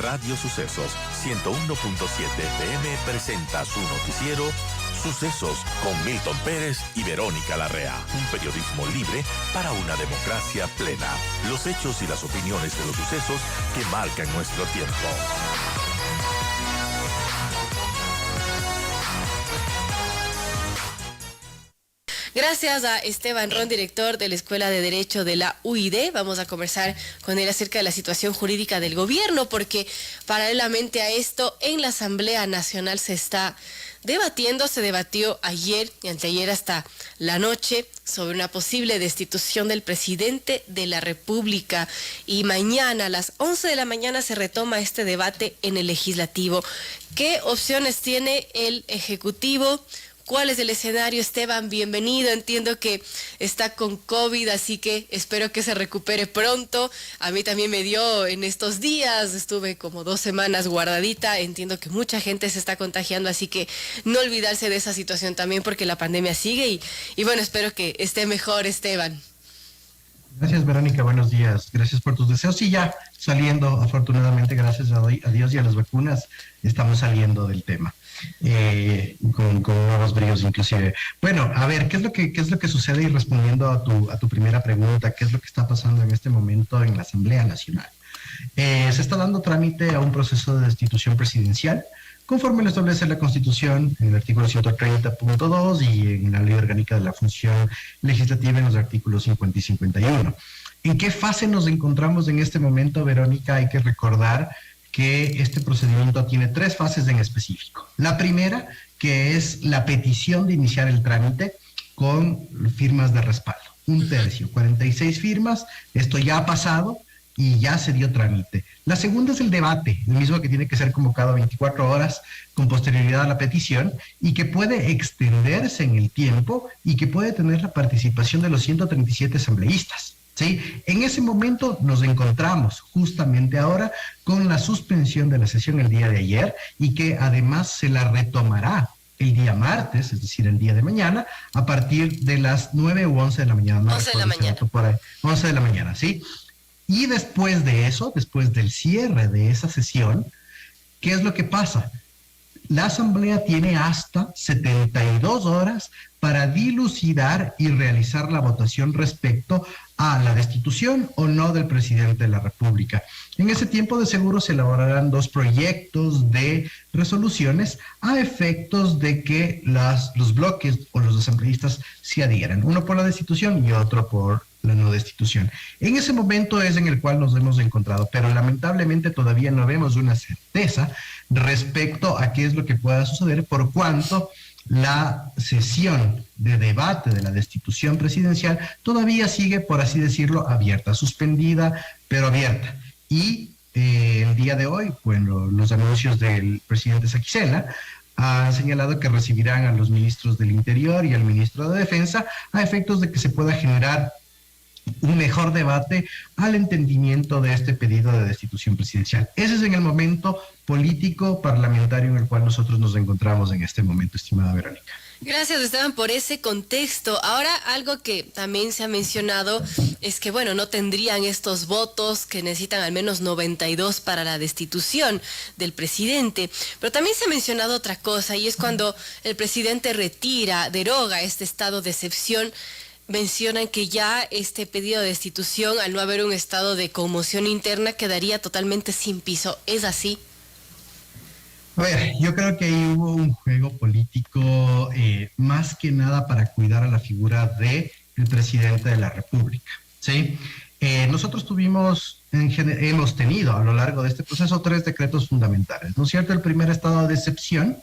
Radio Sucesos 101.7 FM presenta su noticiero Sucesos con Milton Pérez y Verónica Larrea. Un periodismo libre para una democracia plena. Los hechos y las opiniones de los sucesos que marcan nuestro tiempo. Gracias a Esteban Ron, director de la Escuela de Derecho de la UID. Vamos a conversar con él acerca de la situación jurídica del gobierno, porque paralelamente a esto, en la Asamblea Nacional se debatió ayer y anteayer hasta la noche sobre una posible destitución del presidente de la República. Y mañana a las 11 de la mañana se retoma este debate en el Legislativo. ¿Qué opciones tiene el Ejecutivo? ¿Cuál es el escenario, Esteban? Bienvenido. Entiendo que está con COVID, así que espero que se recupere pronto. A mí también me dio en estos días, estuve como 2 semanas guardadita. Entiendo que mucha gente se está contagiando, así que no olvidarse de esa situación también, porque la pandemia sigue y bueno, espero que esté mejor, Esteban. Gracias, Verónica, buenos días. Gracias por tus deseos. Sí, ya saliendo, afortunadamente, gracias a Dios y a las vacunas, estamos saliendo del tema. Con nuevos bríos inclusive. Bueno, a ver, ¿qué es lo que sucede? Y respondiendo a tu primera pregunta, ¿qué es lo que está pasando en este momento en la Asamblea Nacional? Se está dando trámite a un proceso de destitución presidencial, conforme lo establece la Constitución en el artículo 130.2 y en la Ley Orgánica de la Función Legislativa en los artículos 50 y 51. ¿En qué fase nos encontramos en este momento, Verónica? Hay que recordar que este procedimiento tiene 3 fases en específico. La primera, que es la petición de iniciar el trámite con firmas de respaldo. 1/3, 46 firmas, esto ya ha pasado y ya se dio trámite. La segunda es el debate, el mismo que tiene que ser convocado a 24 horas con posterioridad a la petición y que puede extenderse en el tiempo y que puede tener la participación de los 137 asambleístas. ¿Sí? En ese momento nos encontramos justamente ahora con la suspensión de la sesión el día de ayer y que además se la retomará el día martes, es decir, el día de mañana, a partir de las 9 u 11 de la mañana. No 11 de la mañana. Por ahí, 11 de la mañana, ¿sí? Y después de eso, después del cierre de esa sesión, ¿qué es lo que pasa? La Asamblea tiene hasta 72 horas para dilucidar y realizar la votación respecto a la destitución o no del presidente de la República. En ese tiempo de seguro se elaborarán 2 proyectos de resoluciones a efectos de que los bloques o los asambleístas se adhieran, uno por la destitución y otro por la no destitución. En ese momento es en el cual nos hemos encontrado, pero lamentablemente todavía no vemos una certeza respecto a qué es lo que pueda suceder, por cuanto la sesión de debate de la destitución presidencial todavía sigue, por así decirlo, abierta, suspendida, pero abierta. Y el día de hoy, bueno, los anuncios del presidente Saquicela han señalado que recibirán a los ministros del Interior y al ministro de Defensa a efectos de que se pueda generar un mejor debate al entendimiento de este pedido de destitución presidencial. Ese es en el momento político parlamentario en el cual nosotros nos encontramos en este momento, estimada Verónica. Gracias, Esteban, por ese contexto. Ahora, algo que también se ha mencionado es que, bueno, no tendrían estos votos, que necesitan al menos 92 para la destitución del presidente. Pero también se ha mencionado otra cosa, y es cuando el presidente deroga este estado de excepción. Mencionan que ya este pedido de destitución, al no haber un estado de conmoción interna, quedaría totalmente sin piso. ¿Es así? A ver, yo creo que ahí hubo un juego político más que nada para cuidar a la figura del presidente de la República, ¿sí? Nosotros hemos tenido a lo largo de este proceso 3 decretos fundamentales, ¿no es cierto? El primer estado de excepción,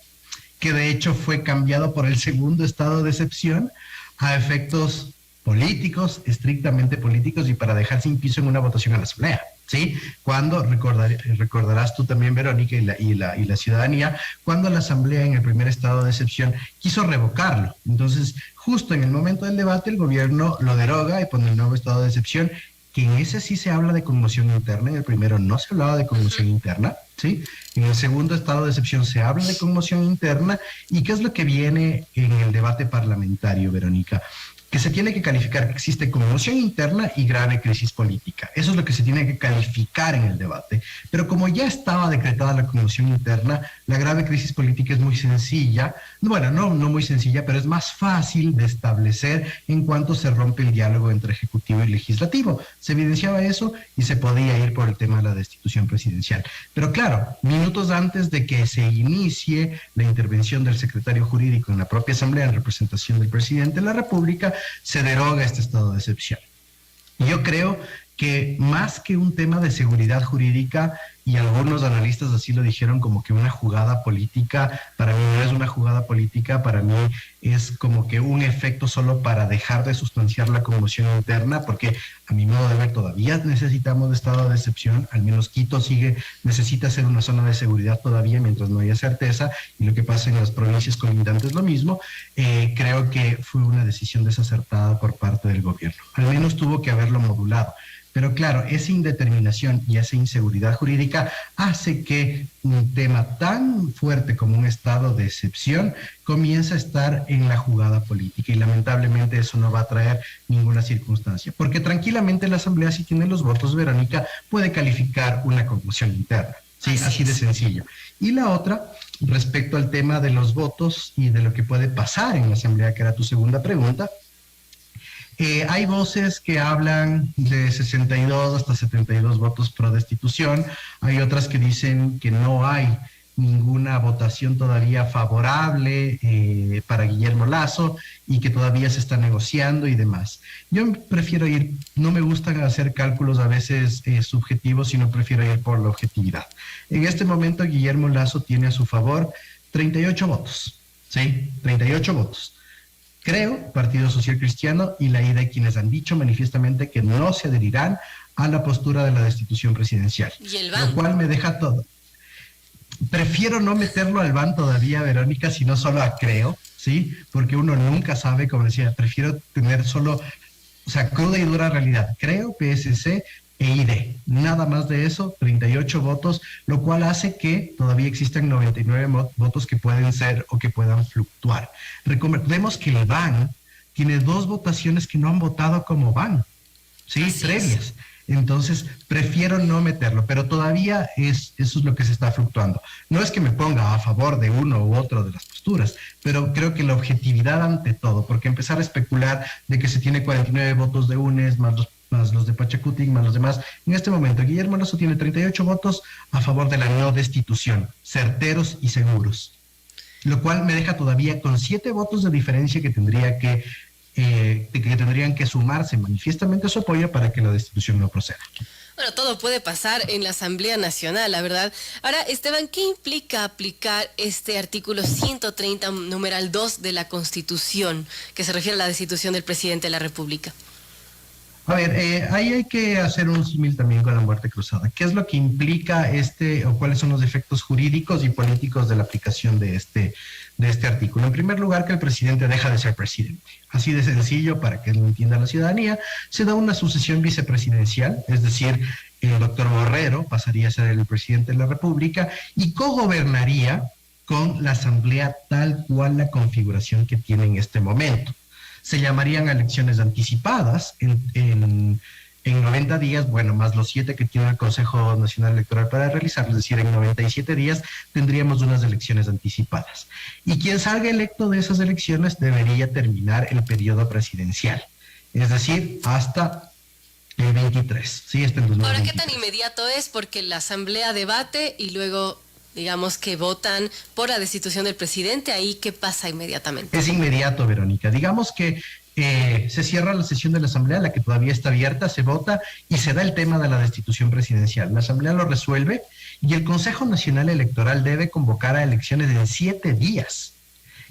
que de hecho fue cambiado por el segundo estado de excepción a efectos políticos, estrictamente políticos, y para dejar sin piso en una votación a la Asamblea, ¿sí? Cuando, recordarás tú también, Verónica, y la ciudadanía, cuando la Asamblea en el primer estado de excepción quiso revocarlo. Entonces, justo en el momento del debate, el gobierno lo deroga y pone el nuevo estado de excepción, que en ese sí se habla de conmoción interna, en el primero no se hablaba de conmoción interna, ¿sí? En el segundo estado de excepción se habla de conmoción interna. ¿Y qué es lo que viene en el debate parlamentario, Verónica? que se tiene que calificar que existe conmoción interna y grave crisis política. Eso es lo que se tiene que calificar en el debate. Pero como ya estaba decretada la conmoción interna, la grave crisis política es muy sencilla. Bueno, no muy sencilla, pero es más fácil de establecer en cuanto se rompe el diálogo entre ejecutivo y legislativo. Se evidenciaba eso y se podía ir por el tema de la destitución presidencial. Pero claro, minutos antes de que se inicie la intervención del secretario jurídico en la propia Asamblea en representación del presidente de la República, se deroga este estado de excepción. Yo creo que más que un tema de seguridad jurídica, y algunos analistas así lo dijeron como que una jugada política, para mí no es una jugada política, para mí es como que un efecto solo para dejar de sustanciar la conmoción interna, porque a mi modo de ver todavía necesitamos de estado de excepción, al menos Quito necesita ser una zona de seguridad todavía mientras no haya certeza, y lo que pasa en las provincias colindantes lo mismo. Creo que fue una decisión desacertada por parte del gobierno, al menos tuvo que haberlo modulado. Pero claro, esa indeterminación y esa inseguridad jurídica hace que un tema tan fuerte como un estado de excepción comience a estar en la jugada política, y lamentablemente eso no va a traer ninguna circunstancia, porque tranquilamente la Asamblea, si tiene los votos, Verónica, puede calificar una conmoción interna. Sí, así de sencillo. Y la otra, respecto al tema de los votos y de lo que puede pasar en la Asamblea, que era tu segunda pregunta, hay voces que hablan de 62 hasta 72 votos pro destitución. Hay otras que dicen que no hay ninguna votación todavía favorable para Guillermo Lasso y que todavía se está negociando y demás. Yo prefiero no me gusta hacer cálculos a veces subjetivos, sino prefiero ir por la objetividad. En este momento Guillermo Lasso tiene a su favor 38 votos, ¿sí? 38 votos. Creo, Partido Social Cristiano y la IDE, quienes han dicho manifiestamente que no se adherirán a la postura de la destitución presidencial. ¿Y el BAN? Lo cual me deja todo. Prefiero no meterlo al BAN todavía, Verónica, sino solo a Creo, ¿sí? Porque uno nunca sabe, como decía, prefiero tener solo, o sea, cruda y dura realidad. Creo, PSC e ID. Nada más de eso, 38 votos, lo cual hace que todavía existan 99 votos que pueden ser o que puedan fluctuar. Recordemos que el BAN tiene 2 votaciones que no han votado como BAN, ¿sí? Así previas. Es. Entonces, prefiero no meterlo, pero todavía eso es lo que se está fluctuando. No es que me ponga a favor de uno u otro de las posturas, pero creo que la objetividad ante todo, porque empezar a especular de que se tiene 49 votos de UNES, más los de Pachacuti, más los demás. En este momento, Guillermo Lasso tiene 38 votos a favor de la no destitución, certeros y seguros, lo cual me deja todavía con 7 votos de diferencia que tendrían que sumarse manifiestamente a su apoyo para que la destitución no proceda. Bueno, todo puede pasar en la Asamblea Nacional, la verdad. Ahora, Esteban, ¿qué implica aplicar este artículo 130, numeral 2 de la Constitución, que se refiere a la destitución del presidente de la República? A ver, ahí hay que hacer un símil también con la muerte cruzada. ¿Qué es lo que implica o cuáles son los efectos jurídicos y políticos de la aplicación de este artículo? En primer lugar, que el presidente deja de ser presidente. Así de sencillo, para que lo entienda la ciudadanía, se da una sucesión vicepresidencial, es decir, el doctor Borrero pasaría a ser el presidente de la República y cogobernaría con la Asamblea tal cual la configuración que tiene en este momento. Se llamarían elecciones anticipadas en 90 días, bueno, más los 7 que tiene el Consejo Nacional Electoral para realizarlo, es decir, en 97 días tendríamos unas elecciones anticipadas. Y quien salga electo de esas elecciones debería terminar el periodo presidencial, es decir, hasta el 23. Sí, este es el Ahora, ¿qué tan inmediato es? Porque la Asamblea debate y luego, digamos que votan por la destitución del presidente, ¿ahí qué pasa inmediatamente? Es inmediato, Verónica. Digamos que se cierra la sesión de la Asamblea, la que todavía está abierta, se vota y se da el tema de la destitución presidencial. La Asamblea lo resuelve y el Consejo Nacional Electoral debe convocar a elecciones en 7 días.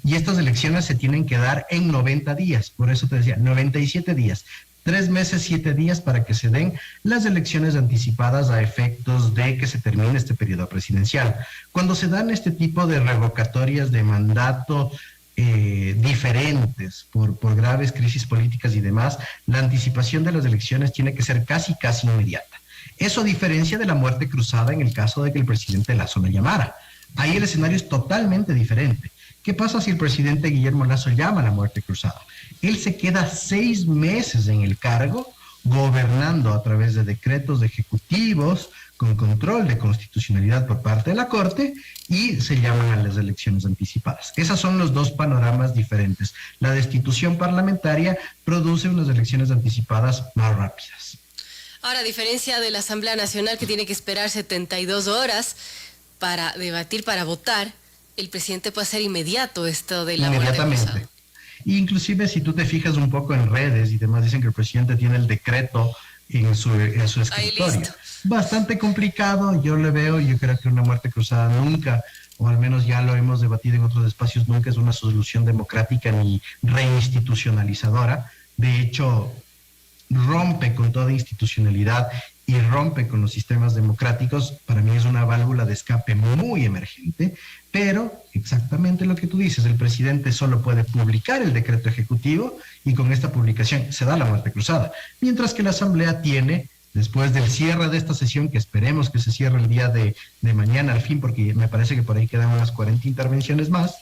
Y estas elecciones se tienen que dar en 90 días. Por eso te decía, 97 días. 3 meses, 7 días para que se den las elecciones anticipadas a efectos de que se termine este periodo presidencial. Cuando se dan este tipo de revocatorias de mandato diferentes por graves crisis políticas y demás, la anticipación de las elecciones tiene que ser casi inmediata. Eso a diferencia de la muerte cruzada en el caso de que el presidente Lasso la llamara. Ahí el escenario es totalmente diferente. ¿Qué pasa si el presidente Guillermo Lasso llama a la muerte cruzada? Él se queda 6 meses en el cargo, gobernando a través de decretos ejecutivos, con control de constitucionalidad por parte de la Corte, y se llaman a las elecciones anticipadas. Esos son los dos panoramas diferentes. La destitución parlamentaria produce unas elecciones anticipadas más rápidas. Ahora, a diferencia de la Asamblea Nacional, que tiene que esperar 72 horas para debatir, para votar, el presidente puede hacer inmediato esto de la muerte cruzada. Inclusive, si tú te fijas un poco en redes y demás, dicen que el presidente tiene el decreto en su escritorio. Bastante complicado, yo le veo, yo creo que una muerte cruzada nunca, o al menos ya lo hemos debatido en otros espacios, nunca es una solución democrática ni reinstitucionalizadora. De hecho, rompe con toda institucionalidad y rompe con los sistemas democráticos. Para mí es una válvula de escape muy emergente, pero exactamente lo que tú dices, el presidente solo puede publicar el decreto ejecutivo y con esta publicación se da la muerte cruzada, mientras que la Asamblea tiene, después del cierre de esta sesión, que esperemos que se cierre el día de mañana al fin, porque me parece que por ahí quedan unas 40 intervenciones más,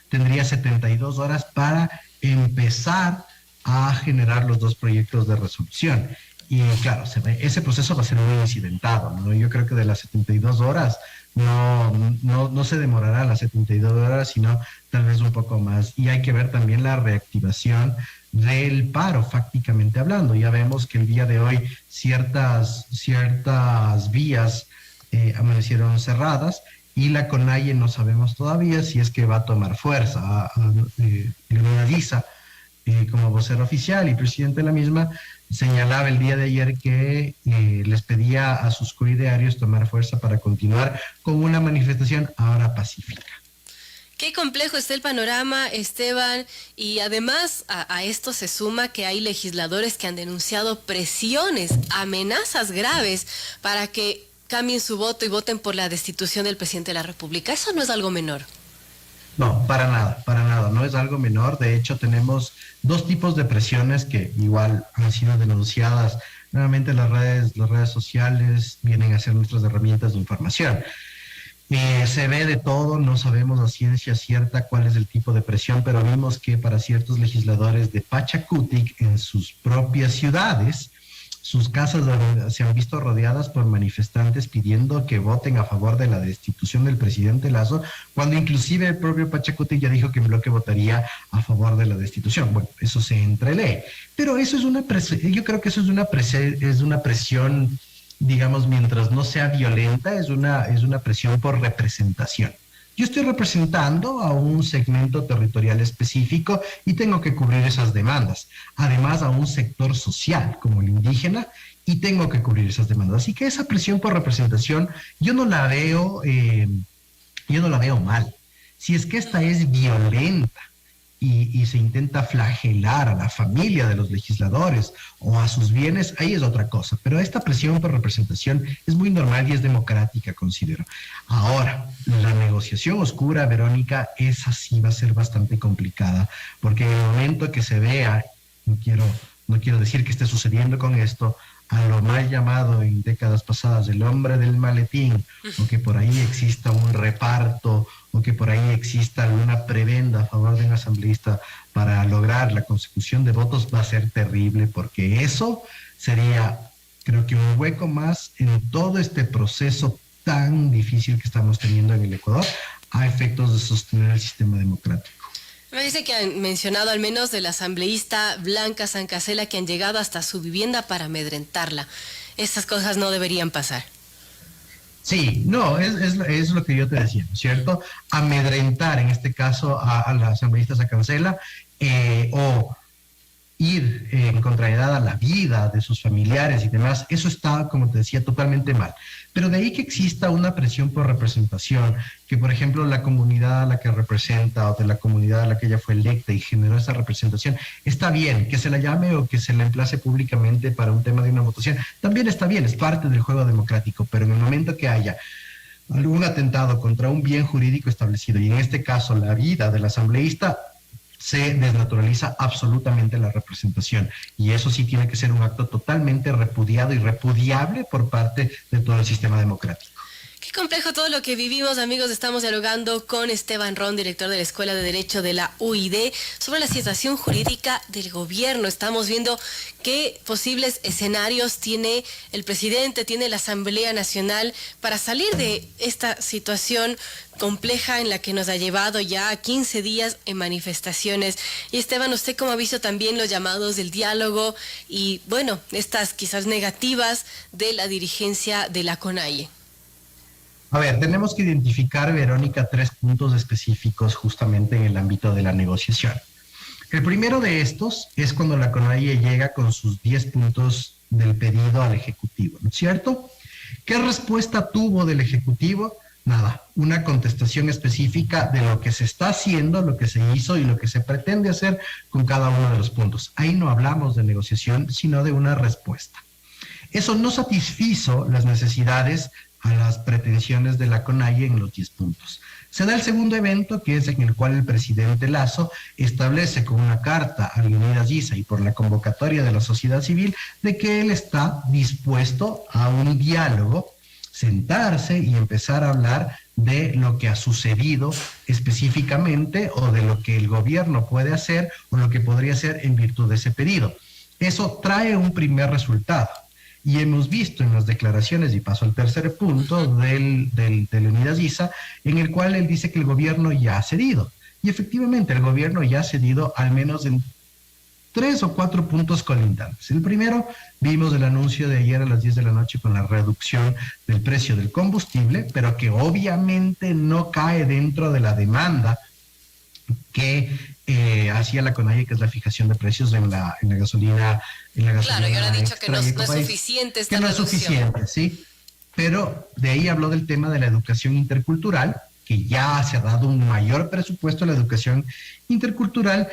tendría 72 horas para empezar a generar los 2 proyectos de resolución. Y claro, ese proceso va a ser muy incidentado, ¿no? Yo creo que de las 72 horas no se demorará las 72 horas, sino tal vez un poco más. Y hay que ver también la reactivación del paro, fácticamente hablando. Ya vemos que el día de hoy ciertas vías amanecieron cerradas, y la CONAIE no sabemos todavía si es que va a tomar fuerza. Luna Diza, como vocero oficial y presidente de la misma, señalaba el día de ayer que les pedía a sus coidearios tomar fuerza para continuar con una manifestación ahora pacífica. Qué complejo está el panorama, Esteban, y además a esto se suma que hay legisladores que han denunciado presiones, amenazas graves para que cambien su voto y voten por la destitución del presidente de la República. Eso no es algo menor. No, para nada, no es algo menor. De hecho, tenemos 2 tipos de presiones que igual han sido denunciadas. Nuevamente las redes sociales vienen a ser nuestras herramientas de información. Se ve de todo, no sabemos a ciencia cierta cuál es el tipo de presión, pero vimos que para ciertos legisladores de Pachacutic, en sus propias ciudades, sus casas se han visto rodeadas por manifestantes pidiendo que voten a favor de la destitución del presidente Lasso, cuando inclusive el propio Pachacutic ya dijo que en bloque votaría a favor de la destitución. Bueno, eso se entrelee, pero eso es una presión, yo creo que eso es una presión, digamos, mientras no sea violenta, es una presión por representación. Yo estoy representando a un segmento territorial específico y tengo que cubrir esas demandas. Además, a un sector social como el indígena, y tengo que cubrir esas demandas. Así que esa presión por representación yo no la veo mal. Si es que esta es violenta y se intenta flagelar a la familia de los legisladores o a sus bienes, ahí es otra cosa. Pero esta presión por representación es muy normal y es democrática, considero. Ahora, la negociación oscura, Verónica, esa sí va a ser bastante complicada, porque en el momento que se vea, no quiero decir que esté sucediendo con esto, a lo mal llamado en décadas pasadas el hombre del maletín, o que por ahí exista un reparto, o que por ahí exista alguna prebenda a favor de un asambleísta para lograr la consecución de votos, va a ser terrible, porque eso sería, creo que, un hueco más en todo este proceso tan difícil que estamos teniendo en el Ecuador a efectos de sostener el sistema democrático. Me dice que han mencionado al menos del asambleísta Blanca Sancasela, que han llegado hasta su vivienda para amedrentarla. Estas cosas no deberían pasar. Sí, no, es lo que yo te decía, ¿cierto? Amedrentar, en este caso, a la asambleísta Sancasela, o ir en contrariedad a la vida de sus familiares y demás, eso está, como te decía, totalmente mal. Pero de ahí que exista una presión por representación, que por ejemplo la comunidad a la que representa o de la comunidad a la que ella fue electa y generó esa representación, está bien. Que se la llame o que se la emplace públicamente para un tema de una votación, también está bien, es parte del juego democrático, pero en el momento que haya algún atentado contra un bien jurídico establecido, y en este caso la vida del asambleísta, se desnaturaliza absolutamente la representación, y eso sí tiene que ser un acto totalmente repudiado y repudiable por parte de todo el sistema democrático. Qué Qué complejo todo lo que vivimos, amigos. Estamos dialogando con Esteban Ron, director de la Escuela de Derecho de la UID, sobre la situación jurídica del gobierno. Estamos viendo qué posibles escenarios tiene el presidente, tiene la Asamblea Nacional para salir de esta situación compleja en la que nos ha llevado ya 15 días en manifestaciones. Y Esteban, usted cómo ha visto también los llamados del diálogo y, bueno, estas quizás negativas de la dirigencia de la CONAIE. A ver, tenemos que identificar, Verónica, 3 puntos específicos justamente en el ámbito de la negociación. El primero de estos es cuando la CONAIE llega con sus 10 puntos del pedido al Ejecutivo, ¿no es cierto? ¿Qué respuesta tuvo del Ejecutivo? Nada, una contestación específica de lo que se está haciendo, lo que se hizo y lo que se pretende hacer con cada uno de los puntos. Ahí no hablamos de negociación, sino de una respuesta. Eso no satisfizo las necesidades a las pretensiones de la CONAIE en los 10 puntos. Se da el segundo evento, que es en el cual el presidente Lasso establece con una carta a Leonidas Giza y por la convocatoria de la sociedad civil de que él está dispuesto a un diálogo, sentarse y empezar a hablar de lo que ha sucedido específicamente o de lo que el gobierno puede hacer o lo que podría hacer en virtud de ese pedido. Eso trae un primer resultado. Y hemos visto en las declaraciones, y paso al tercer punto, de Leonidas Giza, en el cual él dice que el gobierno ya ha cedido. Y efectivamente, el gobierno ya ha cedido al menos en 3 o 4 puntos colindantes. El primero, vimos el anuncio de ayer a las 10 de la noche con la reducción del precio del combustible, pero que obviamente no cae dentro de la demanda que hacía la CONAIE, que es la fijación de precios en la gasolina. Claro, y ahora ha dicho que no es suficiente esta reducción. Que no es suficiente, sí. Pero de ahí habló del tema de la educación intercultural, que ya se ha dado un mayor presupuesto a la educación intercultural,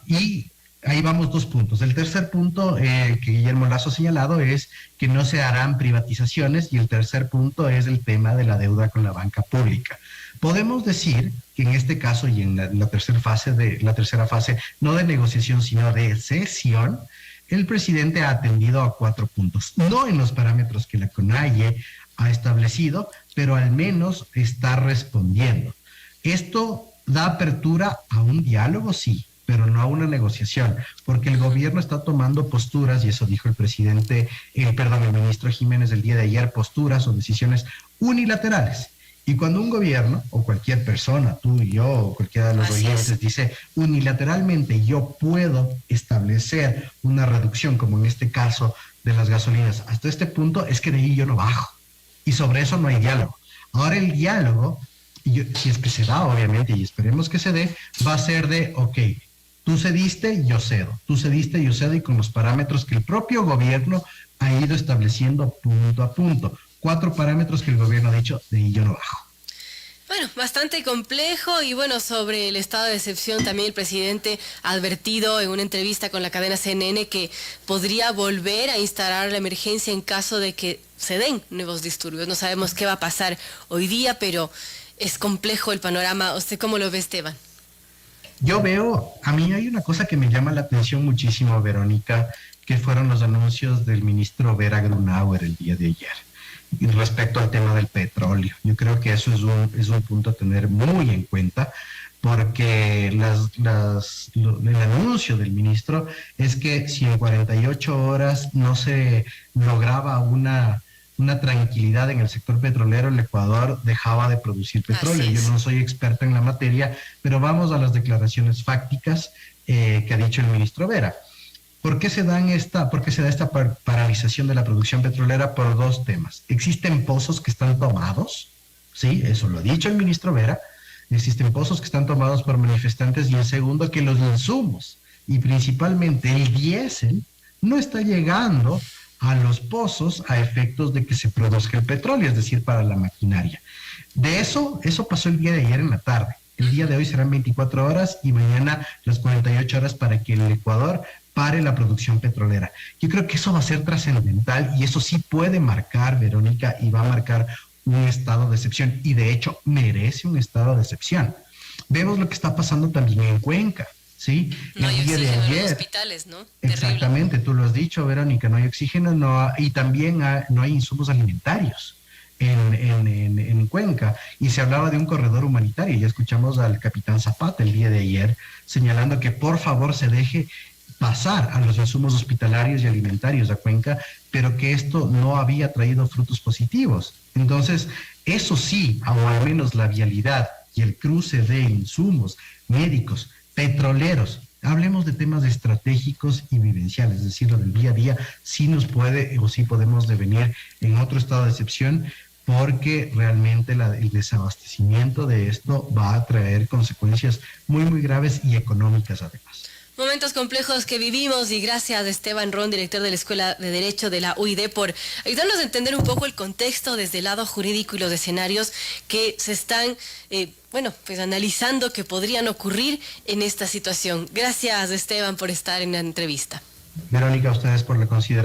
y ahí vamos 2 puntos. El tercer punto que Guillermo Lasso ha señalado es que no se harán privatizaciones, y el tercer punto es el tema de la deuda con la banca pública. Podemos decir que en este caso y en la tercera fase, no de negociación, sino de cesión, el presidente ha atendido a 4 puntos, no en los parámetros que la CONAIE ha establecido, pero al menos está respondiendo. Esto da apertura a un diálogo, sí, pero no a una negociación, porque el gobierno está tomando posturas, y eso dijo el ministro Jiménez el día de ayer, posturas o decisiones unilaterales. Y cuando un gobierno, o cualquier persona, tú y yo, o cualquiera de los oyentes, dice unilateralmente yo puedo establecer una reducción, como en este caso de las gasolinas, hasta este punto, es que de ahí yo no bajo. Y sobre eso no hay diálogo. Ahora el diálogo, si es que se da, obviamente, y esperemos que se dé, va a ser de, ok, tú cediste, yo cedo. Tú cediste, yo cedo, y con los parámetros que el propio gobierno ha ido estableciendo punto a punto. 4 parámetros que el gobierno ha dicho, de ahí yo no bajo. Bueno, bastante complejo. Y bueno, sobre el estado de excepción, también el presidente ha advertido en una entrevista con la cadena CNN que podría volver a instalar la emergencia en caso de que se den nuevos disturbios. No sabemos qué va a pasar hoy día, pero es complejo el panorama. ¿Usted cómo lo ve, Esteban? Yo veo, a mí hay una cosa que me llama la atención muchísimo, Verónica, que fueron los anuncios del ministro Vera Grunauer el día de ayer. Y respecto al tema del petróleo, yo creo que eso es un punto a tener muy en cuenta, porque el anuncio del ministro es que si en 48 horas no se lograba una tranquilidad en el sector petrolero, el Ecuador dejaba de producir petróleo. Yo no soy experto en la materia, pero vamos a las declaraciones fácticas que ha dicho el ministro Vera. ¿Por qué se da esta paralización de la producción petrolera? Por 2 temas. Existen pozos que están tomados, sí, eso lo ha dicho el ministro Vera, existen pozos que están tomados por manifestantes, y el segundo, que los insumos, y principalmente el diésel, no está llegando a los pozos a efectos de que se produzca el petróleo, es decir, para la maquinaria. De eso pasó el día de ayer en la tarde. El día de hoy serán 24 horas y mañana las 48 horas para que el Ecuador pare la producción petrolera. Yo creo que eso va a ser trascendental, y eso sí puede marcar, Verónica, y va a marcar un estado de excepción, y de hecho merece un estado de excepción. Vemos lo que está pasando también en Cuenca, ¿sí? No hay oxígeno en los hospitales, ¿no? Exactamente, tú lo has dicho, Verónica, no hay oxígeno, y también no hay insumos alimentarios. en Cuenca, y se hablaba de un corredor humanitario. Ya escuchamos al capitán Zapata el día de ayer señalando que por favor se deje pasar a los insumos hospitalarios y alimentarios a Cuenca, pero que esto no había traído frutos positivos. Entonces, eso sí, o al menos la vialidad y el cruce de insumos médicos, petroleros, hablemos de temas estratégicos y vivenciales, es decir, lo del día a día, sí nos puede o sí podemos devenir en otro estado de excepción, porque realmente el desabastecimiento de esto va a traer consecuencias muy, muy graves y económicas además. Momentos complejos que vivimos, y gracias a Esteban Ron, director de la Escuela de Derecho de la UID, por ayudarnos a entender un poco el contexto desde el lado jurídico y los escenarios que se están, analizando, que podrían ocurrir en esta situación. Gracias, Esteban, por estar en la entrevista. Verónica, a ustedes por la consideración.